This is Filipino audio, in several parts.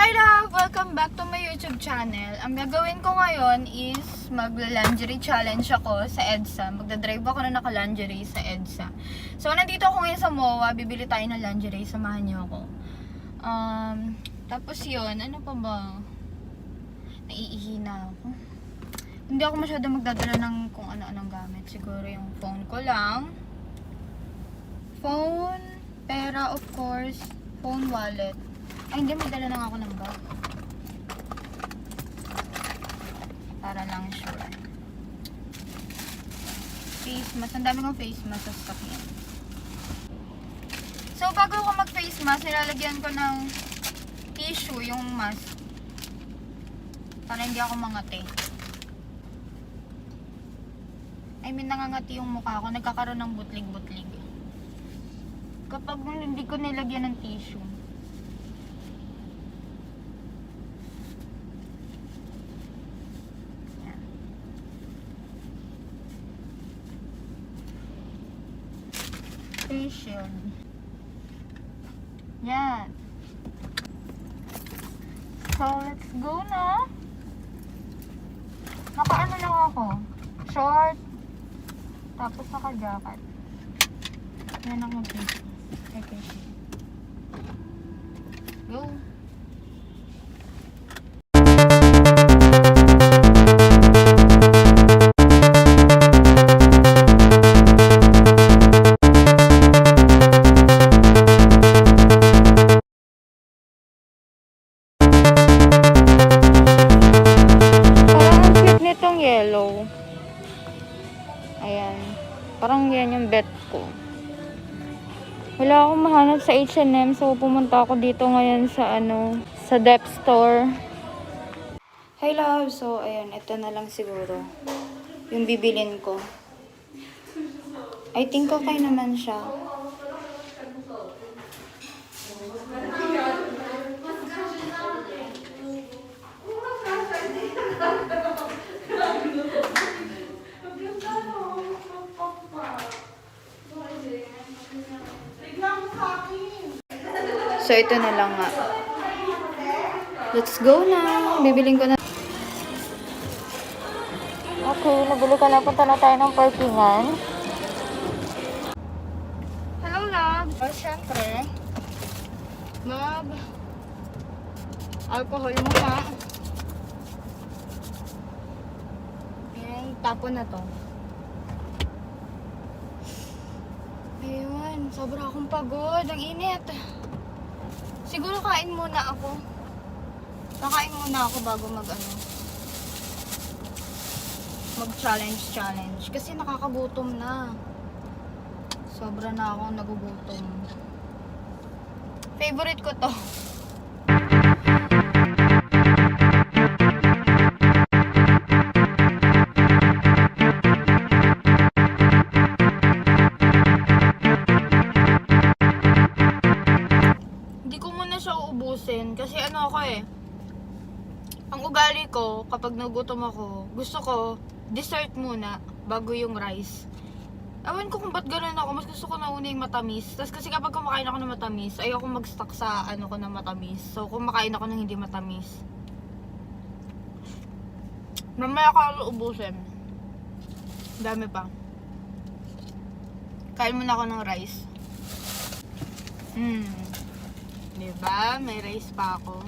Hi love! Welcome back to my YouTube channel. Ang gagawin ko ngayon is magla-lingerie challenge ako sa EDSA. Magdadrive ako na naka-lingerie sa EDSA. So, nandito ako ngayon sa MOA. Bibili tayo ng lingerie. Samahan niyo ako. Tapos yun, ano pa ba? Naiihina ako. Hindi ako masyado magdadala ng kung ano-anong gamit. Siguro yung phone ko lang. Phone, pera of course, phone, wallet. Ay, hindi, magdala lang ako ng bag. Para lang sure. Face mask. Ang dami kong face mask sa sasakyan. So, bago ako mag-face mask, nilalagyan ko ng tissue yung mask. Para hindi ako mangati. I mean, nangangati yung mukha ko. Nagkakaroon ng butlig-butlig. Kapag hindi ko nilagyan ng tissue. Facial. Yan. So, let's go na. Naka-ano lang ako. Short. Tapos naka-jacket. Yan ang mag-facial. Okay. Go. Yellow. Ayan. Parang yan yung bet ko. Wala akong mahanap sa H&M, so pumunta ako dito ngayon sa sa Dep Store. Hi love, so ayan, ito na lang siguro yung bibilin ko. I think okay naman siya. So, ito na lang nga. Let's go na. Bibiling ko na. Okay, nabili ka na. Punta na tayo ng parkingan. Hello, love. Siyempre, alcohol muna. Ayan, tapon na to. Ayun, sobra akong pagod. Ang init. Siguro kain muna ako. Kakain muna ako bago mag-challenge. Kasi nakakagutom na. Sobra na ako nagugutom. Favorite ko to. Kasi ano ako ang ugali ko kapag nagutom ako, gusto ko dessert muna bago yung rice. Ewan ko kung ba't gano'n ako, mas gusto ko na una yung matamis. Tapos kasi kapag kumakain ako ng matamis, ayoko mag-stuck sa ko na matamis. So kumakain ako ng hindi matamis. Mamaya ko ubusin. Dami pa. Kain muna ako ng rice. Diba? May rice pa ako.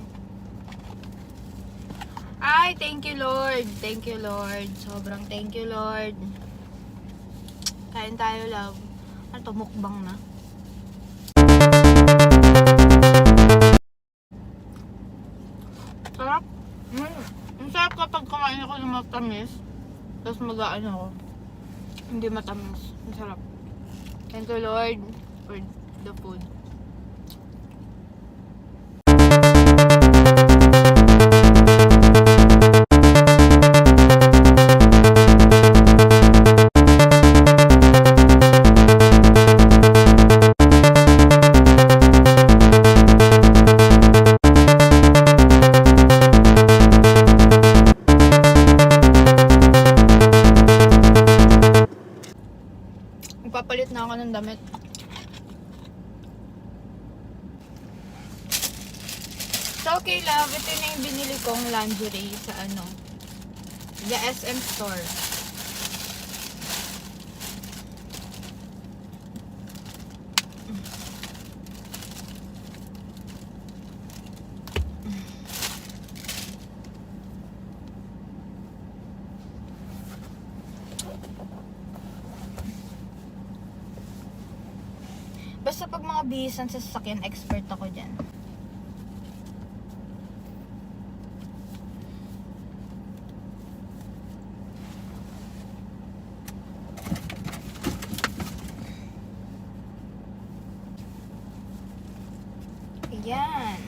Ay, thank you Lord. Thank you Lord. Sobrang thank you Lord. Kain tayo, love. Ano to? Mukbang na. Sarap. Ang sarap kapag kumain ako ng matamis. Tapos mag-aan ako. Hindi matamis. Ang sarap. Thank you Lord for the food. Magpapalit na ako ng damit. So, okay love, ito na yung binili kong lingerie sa the SM store. Basta pag mga bihisan sa sasakyan, expert ako dyan. Ayan.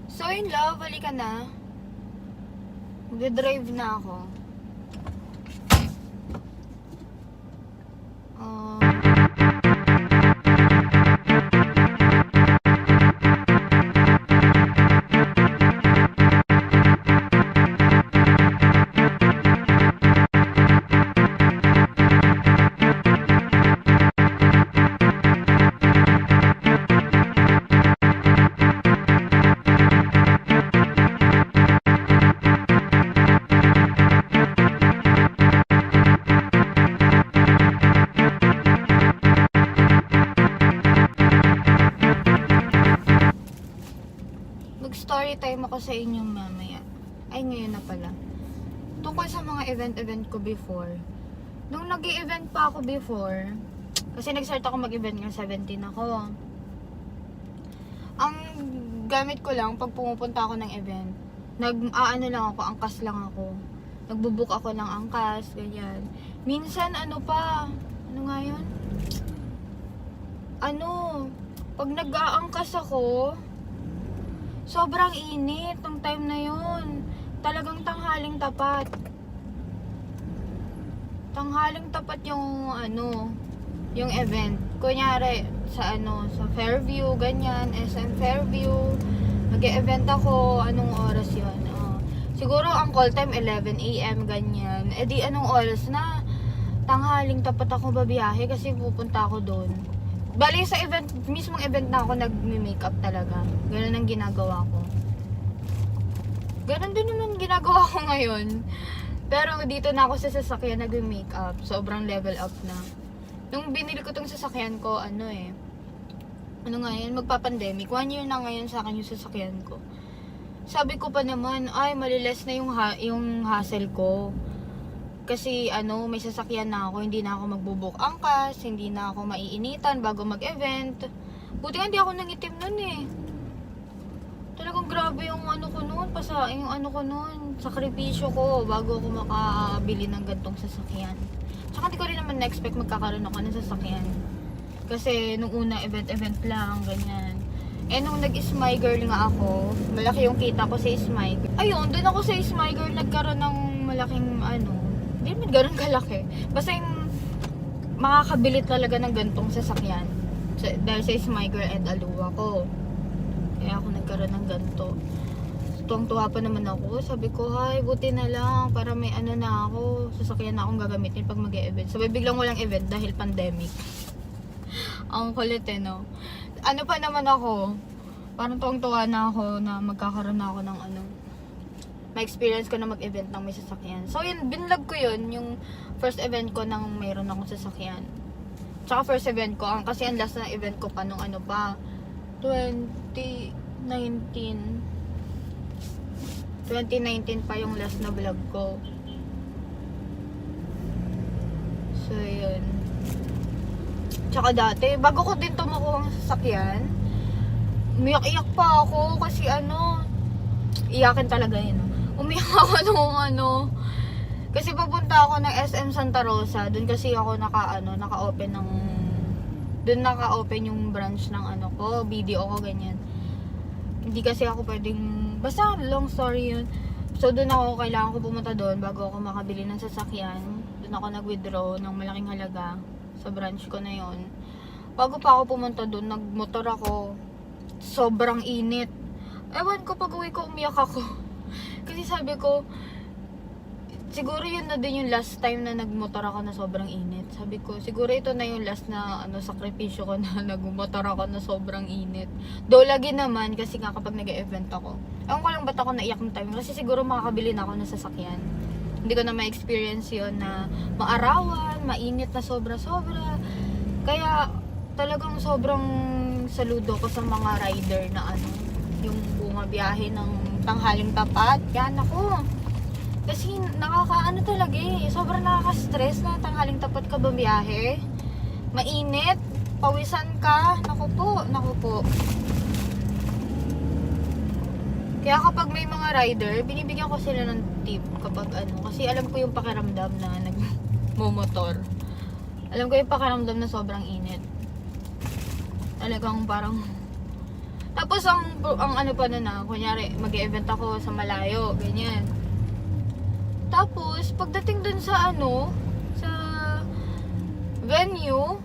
So in love, halika na. Mag-drive na ako. Mag-story time ako sa inyo mamaya. Ay, ngayon na pala. Tungkol sa mga event ko before. Nung nag-i-event pa ako before, kasi nag-start ako mag-event ng 17 ako. Ang gamit ko lang pag pumupunta ako ng event, nag-aano lang ako, angkas lang ako. Nagbubook ako ng angkas, ganyan. Minsan ano nga yun? Pag nag-aangkas ako, sobrang init nung time na yun. Talagang tanghaling tapat. Tanghaling tapat yung yung event. Kunyari sa sa Fairview, ganyan, SM Fairview. Mag-e-event ako, anong oras yun? Siguro ang call time 11 AM, ganyan. Eh di anong oras na? Tanghaling tapat ako babiyahe kasi pupunta ako doon. Bali sa mismong event na ako nag-makeup talaga. Ganun ang ginagawa ko. Ganun din naman ginagawa ko ngayon. Pero dito na ako sa sasakyan nag-makeup. Sobrang level up na. Nung binili ko tong sasakyan ko, magpa-pandemic. 1 year na ngayon sa akin yung sasakyan ko. Sabi ko pa naman, ay maliles na yung hassle ko. Kasi may sasakyan na ako, hindi na ako magbubook angkas, hindi na ako maiinitan bago mag-event. Buti nga hindi ako nangitim nun eh. Talagang grabe yung ko nun, sakripisyo ko bago ako makabili ng gantong sasakyan. Tsaka hindi ko rin naman na-expect magkakaroon ako ng sasakyan. Kasi nung una event lang, ganyan. Eh nung nag-Smigirl nga ako, malaki yung kita ko sa Smigirl. Ayun, dun ako sa Smigirl nagkaroon ng malaking hindi naman gano'n kalaki. Basta yung makakabili talaga ng gantong sasakyan. Dahil sa Smigirl and Aluwa ko. Kaya ako nagkaroon ng ganto. Tuwang-tuwa pa naman ako. Sabi ko, hay, buti na lang. Para may na ako. Sasakyan na akong gagamitin pag mag-e-event. Sabi biglang walang event dahil pandemic. Ang kulit no. Ano pa naman ako. Parang tuwang-tuwa na ako na magkakaroon na ako ng may experience ko na mag-event ng may sasakyan. So yun, binlog ko yun, yung first event ko nang mayroon akong sasakyan. Tsaka first event ko, kasi ang last na event ko pa nung 2019 pa yung last na vlog ko. So yun. Tsaka dati, bago ko din makuha ang sasakyan, umiyak-iyak pa ako kasi iyakin talaga yun. Umiyak ako nung kasi papunta ako ng SM Santa Rosa, dun kasi ako naka-open yung branch ng ko, video ko, ganyan. Hindi kasi ako pwedeng, basta long story yun. So dun kailangan ko pumunta doon bago ako makabili ng sasakyan. Dun ako nag-withdraw ng malaking halaga sa branch ko na yon. Bago pa ako pumunta doon, nagmotor ako. Sobrang init. Ewan ko, pag uwi ko umiyak ako. Kasi sabi ko, siguro yun na din yung last time na nagmotor ako na sobrang init. Sabi ko, siguro ito na yung last na sakripisyo ko na nagmotor ako na sobrang init. Though lagi naman, kasi nga kapag nag-event ako, ewan ko lang ba't ako naiyak ng time. Kasi siguro makakabili na ako ng sasakyan. Hindi ko na ma-experience yun na maarawan, mainit na sobra-sobra. Kaya talagang sobrang saludo ko sa mga rider na yung bumabiyahe ng tanghaling tapat. Yan ako. Kasi nakakaano talaga sobrang nakaka-stress na tanghaling tapat ka bumiyahe. Mainit, pawisan ka. Naku po. Kaya kapag may mga rider, binibigyan ko sila ng tip kapag kasi alam ko yung pakiramdam na nagmo-motor. Alam ko yung pakiramdam na sobrang init. Talagang parang tapos ang pa na kunyari mag-e-event ako sa malayo, ganyan. Tapos pagdating dun sa sa venue,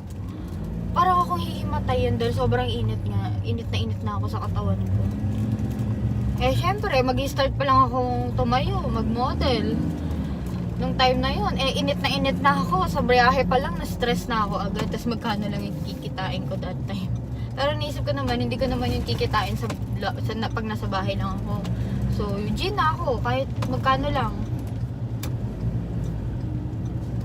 parang akong hihimatayin dahil sobrang init nga. Init na ako sa katawan ko. Syempre, mag-i-start pa lang akong tumayo, mag-model. Nung time na yun, init na ako. Sa biyahe pa lang, na-stress na ako agad. Tapos magkano lang yung kikitain ko that time. Pero naisip ko naman, hindi ko naman yung kikitain pag nasa bahay lang ako. So, Eugene na ako, kahit magkano lang.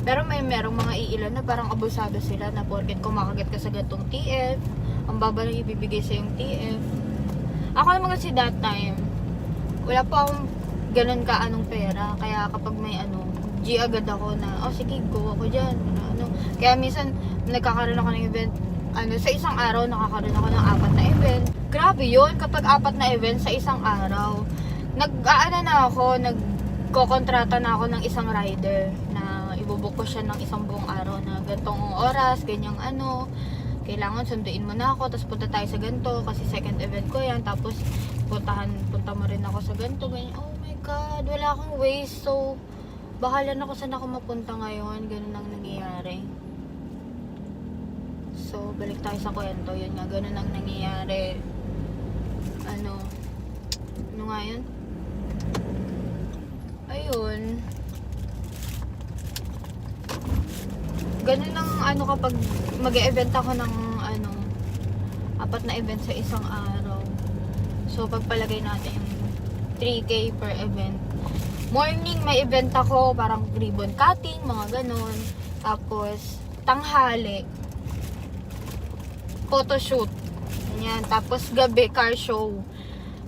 Pero merong mga iilan na parang abusado sila na porket kumakagat ka sa gantong TF, ang baba lang ibibigay sa yung TF. Ako naman kasi that time, wala pa akong ganun pera. Kaya kapag may G agad ako na, sige, go ako dyan. Kaya minsan, nagkakaroon ako ng event, sa isang araw, nakakaroon ako ng 4 na event. Grabe yun, kapag 4 na event sa isang araw. Nagkokontrata na ako ng isang rider na ibubuk ko siya ng isang buong araw na gantong oras, ganyang kailangan sunduin mo na ako, tapos punta tayo sa ganito kasi second event ko yan, tapos punta mo rin ako sa ganito, ganyan. Oh my god, wala akong waste, so bahala na kung saan ako mapunta ngayon. Ganun ang nangyayari. So balik tayo sa kwento, yun nga, ganun ang nangyayari. Ano nga yun? Ayun, ganun ang kapag mag-e-event ako ng 4 na event sa isang araw. So pagpalagay natin 3K per event. Morning may event ako, parang ribbon cutting, mga ganun. Tapos tanghali photoshoot. Ganyan. Tapos gabi car show.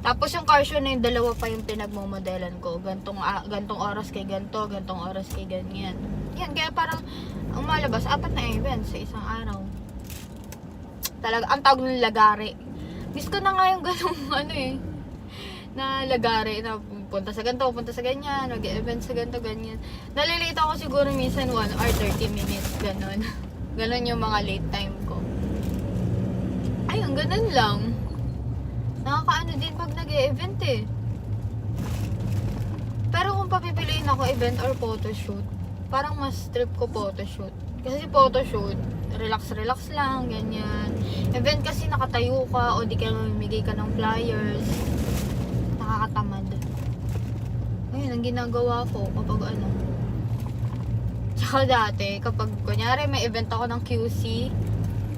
Tapos yung car show na yung dalawa pa yung pinagmomodelan ko. Gantong oras kay ganto, gantong oras kay ganyan. Yan, kaya parang ang malabas, 4 na events sa isang araw. Talaga, ang tawag ng lagare. Miss ko na nga yung ganong na lagare, na punta sa ganito, punta sa ganyan, mag-event sa ganito, ganyan. Nalilate ako siguro minsan 1 or 30 minutes, ganon. Ganon yung mga late time ko. Ayun, ganon lang. Nakakaano din pag nag-e-event Pero kung papipiliin ako event or photoshoot, parang mas trip ko photoshoot. Kasi photoshoot, relax lang, ganyan. Event kasi nakatayo ka o di ka mamimigay ka ng flyers. Nakakatamad. Ayun, ang ginagawa ko kapag Tsaka dati, kapag kunyari may event ako ng QC,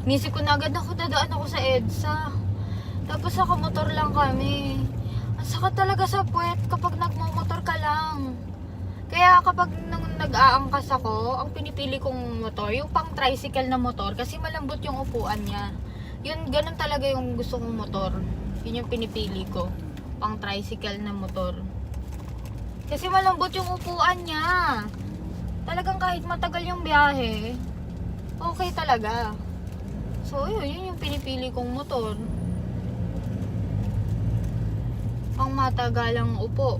nisip ko na agad dadaan ako sa EDSA. Tapos nakamotor lang kami. Ang sakit talaga sa puwet kapag nagmamotor ka lang. Kaya kapag nag-aangkas ako, ang pinipili kong motor, yung pang tricycle na motor, kasi malambot yung upuan niya. Yun, ganun talaga yung gusto kong motor. Yun yung pinipili ko. Pang tricycle na motor. Kasi malambot yung upuan niya. Talagang kahit matagal yung biyahe, okay talaga. So, yun yung pinipili kong motor. Pang matagalang upo.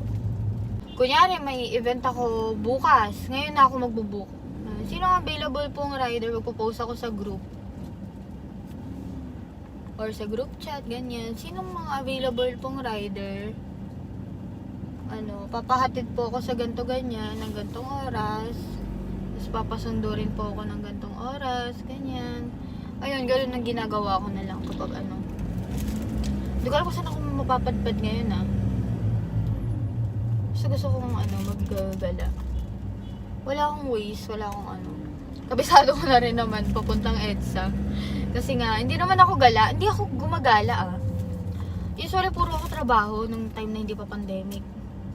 Kunyari, may event ako bukas. Ngayon na ako magbubook. Sino available pong rider? Magpo-post ako sa group. Or sa group chat, ganyan. Sino mga available pong rider? Papahatid po ako sa ganto ganyan, ng gantong oras. Tapos papasundo rin po ako ng gantong oras, ganyan. Ayun, ganoon ang ginagawa ko na lang kapag Hindi ko alam kung saan ako mapapadpad ngayon Basta gusto kong maggala. Wala akong ways, wala akong Kabisado ko na rin naman papuntang EDSA. Kasi nga, hindi naman ako gala. Hindi ako gumagala Usually, puro ako trabaho nung time na hindi pa pandemic.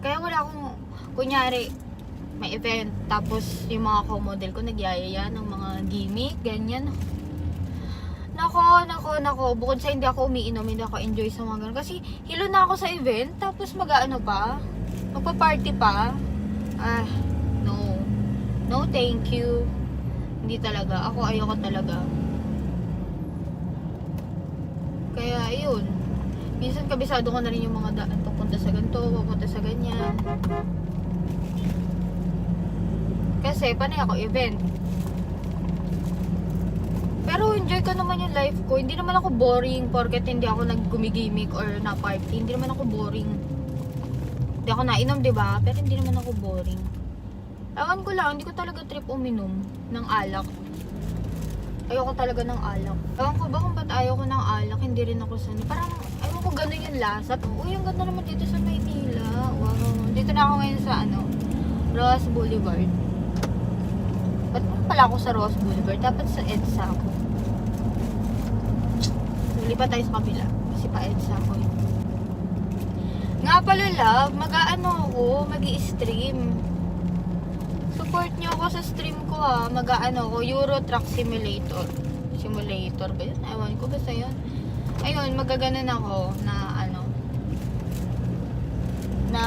Kaya wala akong, kunyari, may event. Tapos, yung mga co-model ko nagyayaya ng mga gimmick, ganyan. Nako. Bukod sa hindi ako umiinom, hindi ako enjoy sa mga ganun. Kasi, hilo na ako sa event. Tapos, pa. Magpa-party pa. No. No, thank you. Hindi talaga. Ako ayoko talaga. Kaya, ayun. Minsan kabisado ko na rin yung mga daan. Pupunta sa ganito, pupunta sa ganyan. Kasi, panay ako event. Pero, enjoy ko naman yung life ko. Hindi naman ako boring porket hindi ako naggumigimik or na-party. Hindi naman ako boring. Hindi ako nainom, diba? Pero hindi naman ako boring. Ewan ko lang, hindi ko talaga trip uminom ng alak. Ayoko talaga ng alak. Ewan ko ba kung ba't ayoko ng alak, hindi rin ako sanay. Parang, ewan ko ganun yung lasa. Uy, ang ganda naman dito sa Maynila. Wow. Dito na ako ngayon sa Ross Boulevard. Ba't pala ako sa Ross Boulevard? Dapat sa EDSA ako. Lipat tayo sa kabila. Kasi pa EDSA ako yun. Nga pala love, mag-i-stream. Support nyo ako sa stream ko ako, Euro Truck Simulator. Simulator ba yun? Ewan ko, basta yun. Ayun, magaganon ako na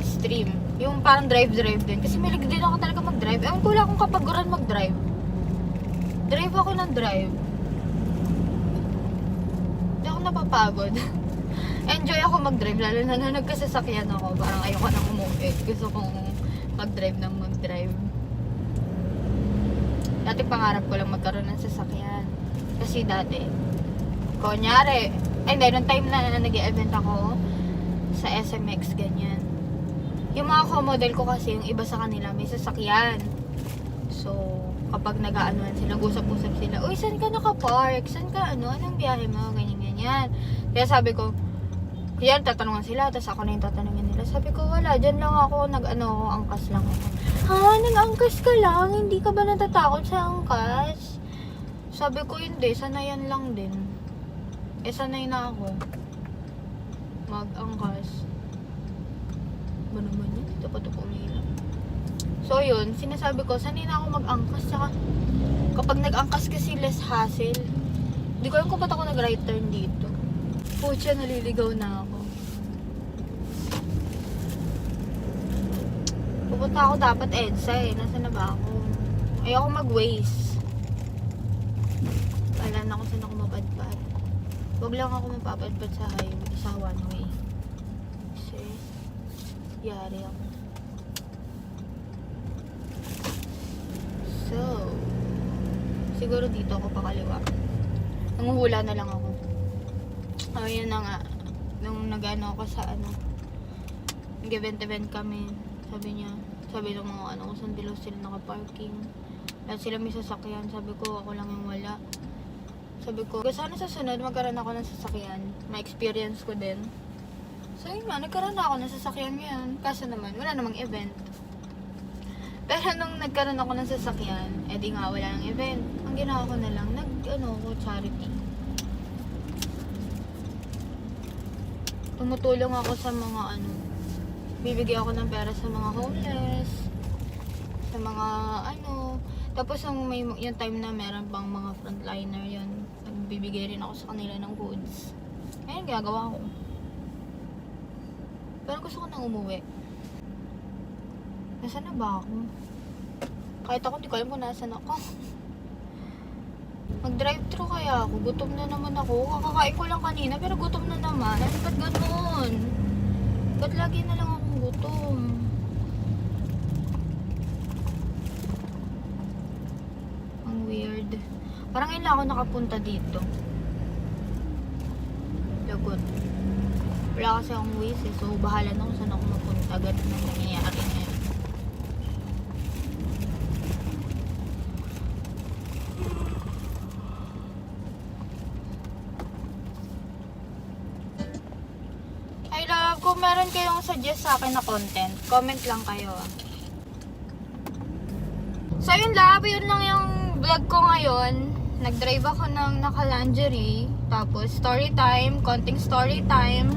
stream. Yung parang drive-drive din. Kasi malig din ako talaga mag-drive. Ewan ko lang kung kapaguran mag-drive. Drive ako ng drive. Hindi ako napapagod. Enjoy ako mag-drive, lalo na nagkasasakyan ako. Parang ayoko nang umuwi. Gusto kong mag-drive ng mag-drive. Dati pangarap ko lang magkaroon ng sasakyan. Kasi dati, kunyari, nung time na nag-e-event ako sa SMX, ganyan. Yung mga co-model ko kasi, yung iba sa kanila may sasakyan. So, kapag nag-aanoan sila, nag-usap-usap sila, uy, saan ka naka-park? Saan ka, anong biyahe mo? Ganyan-ganyan. Kaya sabi ko, yan, tatanungan sila, tapos ako na yung tatanungin nila. Sabi ko, wala, dyan lang ako, angkas lang ako. Nag-angkas ka lang? Hindi ka ba natatakot sa angkas? Sabi ko, hindi, sanayan lang din. Sanay na ako. Mag-angkas. Ba naman yun? Dapat ako umilang. So, yun, sinasabi ko, sanay na ako mag-angkas. Saka, kapag nag-angkas kasi less hassle. Hindi ko alam kung ba't ako nag-right turn dito. Pucha, naliligaw na ako. Pupunta ako dapat EDSA Nasaan na ba ako? Ayoko mag-waste. Kailan ako saan ako mapadpad. Huwag lang ako mapapadpad sa highway, sa one way. Kasi, yari ako. So, siguro dito ako pakaliwa. Nanguhula na lang ako. Yun na nga. Nung nag-ano ako sa nag-event kami. Sabi ng mga kung saan below sila naka-parking. Lahat sila may sasakyan. Sabi ko, ako lang yung wala. Sabi ko, sana sa sunod magkaroon ako ng sasakyan. Ma-experience ko din. So yun nga, nagkaroon ako ng sasakyan ngayon. Kaso naman, wala namang event. Pero nung nagkaroon ako ng sasakyan, di nga wala ng event. Ang ginawa ko na lang, charity. Tumutulong ako sa mga bibigay ako ng pera sa mga homeless, sa mga tapos yung time na meron pang mga frontliner yun, nagbibigay rin ako sa kanila ng goods. Ayun, ginagawa ko. Pero gusto ko nang umuwi. Nasaan na ba ako? Kahit ako, hindi ko alam kung nasaan ako. Mag-drive-thru kaya ako. Gutom na naman ako. Kakakain ko lang kanina pero gutom na naman. Ba't ganoon? Ba't lagi na lang akong gutom? Ang weird. Parang ngayon lang ako nakapunta dito. Lagot. Wala kasi akong ways So, bahala na kung saan ako mapunta. Ganun na nangyayari ngayon. Kung meron kayong suggest sa akin na content, comment lang kayo. So yun lang yung vlog ko ngayon. Nag-drive ako ng naka-lingerie. Tapos story time, konting story time.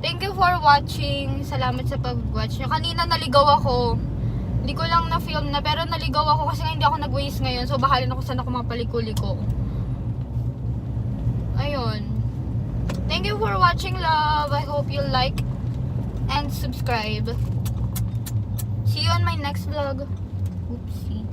Thank you for watching. Salamat sa pag-watch nyo. Kanina naligaw ako. Hindi ko lang na-film na, pero naligaw ako kasi hindi ako nag-waste ngayon. So bahalin ako saan ako mapaliko-liko. Ayun. Thank you for watching, love. I hope you like and subscribe. See you on my next vlog. Oopsie.